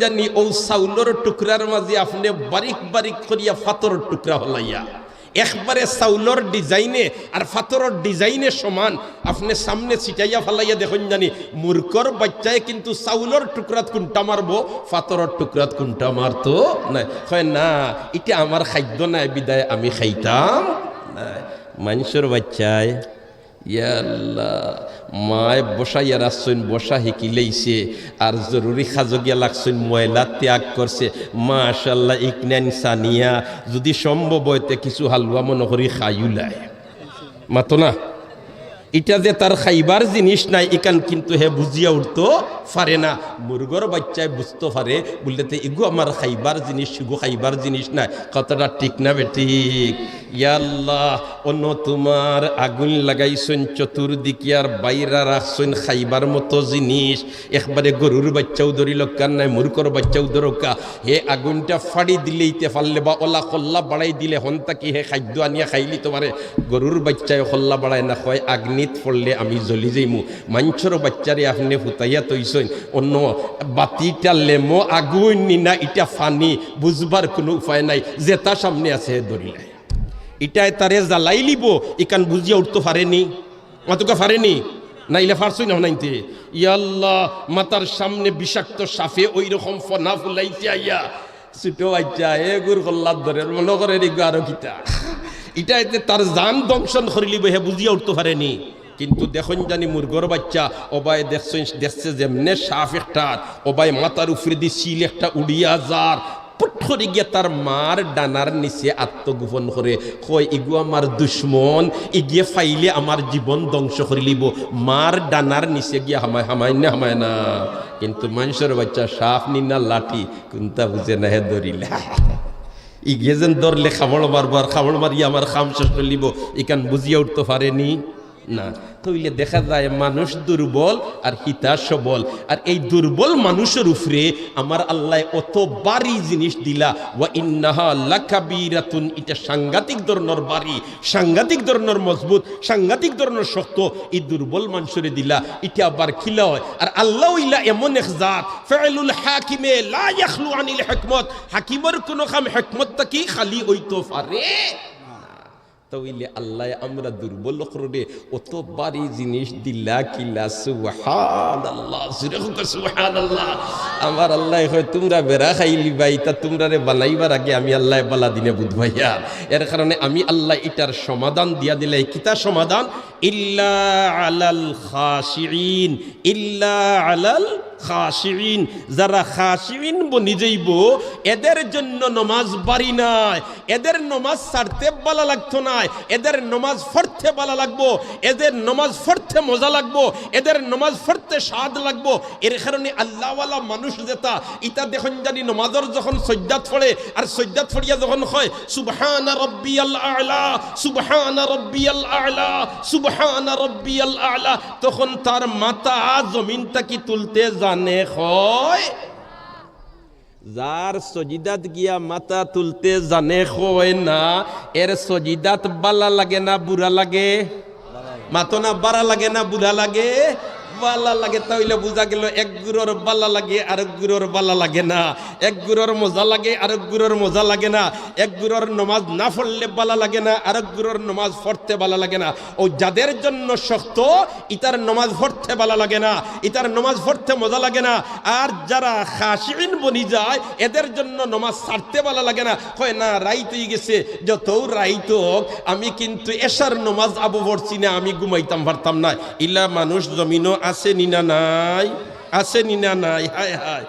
জানি ও চাউলের টুকরার মাঝে আপনি বারিক বারিক করিয়া ফাতরের টুকরা হলাইয়া একবারে চাউলের ডিজাইনে আর ফাতরের ডিজাইনে সমান আপনি সামনে ছিটাইয়া ফেলাইয়া দেখুন জানি মূর্খর বাচ্চায় কিন্তু চাউলের টুকরাত কোনটা মারবো ফাতরের টুকরাত কোনটা মারতো না কয় না এটা আমার খাদ্য নাই বিদায় আমি খাইতাম না মানুষের বাচ্চায় ইয়াল্লাহ মায় বসাইয়া রাখছেন বসা শিকিলেইছে আর জরুরি খাজগিয়া লাগছেন ময়লা ত্যাগ করছে মাশাল্লাহ ইকনান সানিয়া যদি সম্ভব হইতে কিছু হালুয়া মনে করি খাইউলায় মাতো না এটা যে তার খাইবার জিনিস নাই এখান কিন্তু হে বুঝিয়া উঠতো পারে না মুরগর বাচ্চায় বুঝতে পারে বলতে ইগো আমার খাইবার জিনিস ইগো খাইবার জিনিস নাই কতটা ঠিক না বেঠিক ইয়াল্লাহ অন্য তোমার আগুন লাগাইছেন চতুর্দিকে আর বাইরা রাখছেন খাইবার মতো জিনিস একবারে গরুর বাচ্চাও ধরি লক্কার নাই মূর্খর বাচ্চাও ধরকা হে আগুনটা ফাড়ি দিলেইতে পারলে বা ওলা খল্লা বাড়াই দিলে হন্তাকি হে খাদ্য আনিয়া খাইলি তোমারে গরুর বাচ্চায় খল্লা বাড়ায় না হয় আগ্নিত পড়লে আমি জ্বলি যাইমু মাঞ্চর বাচ্চারে আপনি ফুটাইয়া তৈছেন অন্য বাতিটা লেমো আগুন নিনা এটা ফানি বুঝবার কোনো উপায় নাই যেটা সামনে আছে ধরিলে এটাই তারে জ্বালাই লিব এখান বুঝিয়া উঠতে পারেনি অতকা পারেনি নাইলে ফারছই না নাইতে ইয়াল্লাহ মাতার সামনে বিষাক্ত সাফে ওই রকম ফনা ফুলাইতে আইয়া ছোট বাচ্চা এ গুর কল্লার ধরে মনে করে আরো কিতা এটাইতে তার জান দংশন করে লিব হে বুঝিয়া উঠতে পারেনি কিন্তু দেখুন জানি মুরগর বাচ্চা ওবাই দেখছে যেমনে সাফ একটা ওবাই মাতার উপরে দিয়ে শিল একটা উড়িয়া যার পুট করে গিয়ে তার মার ডানার নিচে আত্মগোপন করে কই ইগু আমার দুশ্মন ইগিয়ে ফাইলে আমার জীবন ধ্বংস করে লিব মার ডানার নিচে গিয়ে হামায় না কিন্তু মানুষের বাচ্চা সাফ নিনা লাঠি কোনটা বুঝে না হে ধরিলা ইগিয়ে যেন ধরলে খামড় মারবার খামড় মারিয়ে আমার খাম শেষ করে লিব এখান বুঝিয়া উঠতে পারেনি না তইলে দেখা যায় মানুষ দুর্বল আর হিতা সবল আর এই দুর্বল মানুষের উপরে আমার আল্লাহ অত বাড়ি জিনিস দিলা ওয়া ইন্নাহা লাকাবীরাতুন এটা সাংঘাতিক ধরনের বাড়ি সাংঘাতিক ধরনের মজবুত সাংঘাতিক ধরনের শক্ত এই দুর্বল মানুষের দিলা এটা আবার খিলা হয় আর আল্লাহ ইলা এমন এক জাত ফাইলুল হাকিমে লা ইয়াখলু আনিল হিকমত হাকিমের কোন কাম হিকমত কি খালি হইতো পারে তইলে আল্লাহ আমরা দুর্বল করে অত বাড়ি জিনিস দিলা কিলা সুবহানাল্লাহ সুবহানাল্লাহ আমার আল্লাহ কয় তোমরা বেড়া খাইলি ভাই তা তোমরা রে বানাইবার আগে আমি আল্লাহ বালা দিনে বুঝবাইয়া এর কারণে আমি আল্লাহ এটার সমাধান দিয়া দিলে কিতা সমাধান ইল্লা আলাল খাশিঈন ইল্লা আলাল খাশিঈন যারা খাশিঈন বনি যাইব এদের জন্য নামাজ বাড়ি নাই এদের নামাজ ছাড়তে ভালো লাগতো না এদের নামাজ পড়তে ভালো লাগবো এদের নামাজ পড়তে মজা লাগবো এদের নামাজ পড়তে স্বাদ লাগবো এর কারণে আল্লাহওয়ালা মানুষ যেটা ইটা দেখুন জানি নামাজের যখন সাজদাত পড়ে আর সাজদাত পড়িয়া যখন হয় সুবহানা রাব্বিয়াল আ'লা সুবহানা রাব্বিয়াল আ'লা সুবহানা রাব্বিয়াল আ'লা তখন তার মাথা জমিনটা কি তুলতে জানে হয় যার সজিদাত গিয়া মাথা তুলতে জানে হয় না এর সজিদাত বালা লাগে না বুড়া লাগে মাতো না বাড়া লাগে না বুড়া লাগে বালা লাগে তাইলে বুঝা গেল এক গুরুর বালা লাগে আরেক গুরুর বালা লাগে না এক গুরুর মজা লাগে আরেক গুরুর মজা লাগে না এক গুরুর নামাজ না পড়লে বালা লাগে না আরেক গুরুর নামাজ পড়তে বালা লাগে না ও যাদের জন্য শক্ত ইতার নামাজ পড়তে বালা লাগে না ইতার নামাজ পড়তে মজা লাগে না আর যারা খাশিঈন বনি যায় এদের জন্য নামাজ ছাড়তে বালা লাগে না কয় না রাইত হয়ে গেছে যত রাইত হোক আমি কিন্তু এশার নামাজ আবু পড়ছি না আমি ঘুমাইতাম পারতাম না ইলা মানুষ জমিনও আছে নিনা নাই আছে নিনা নাই হায় হায়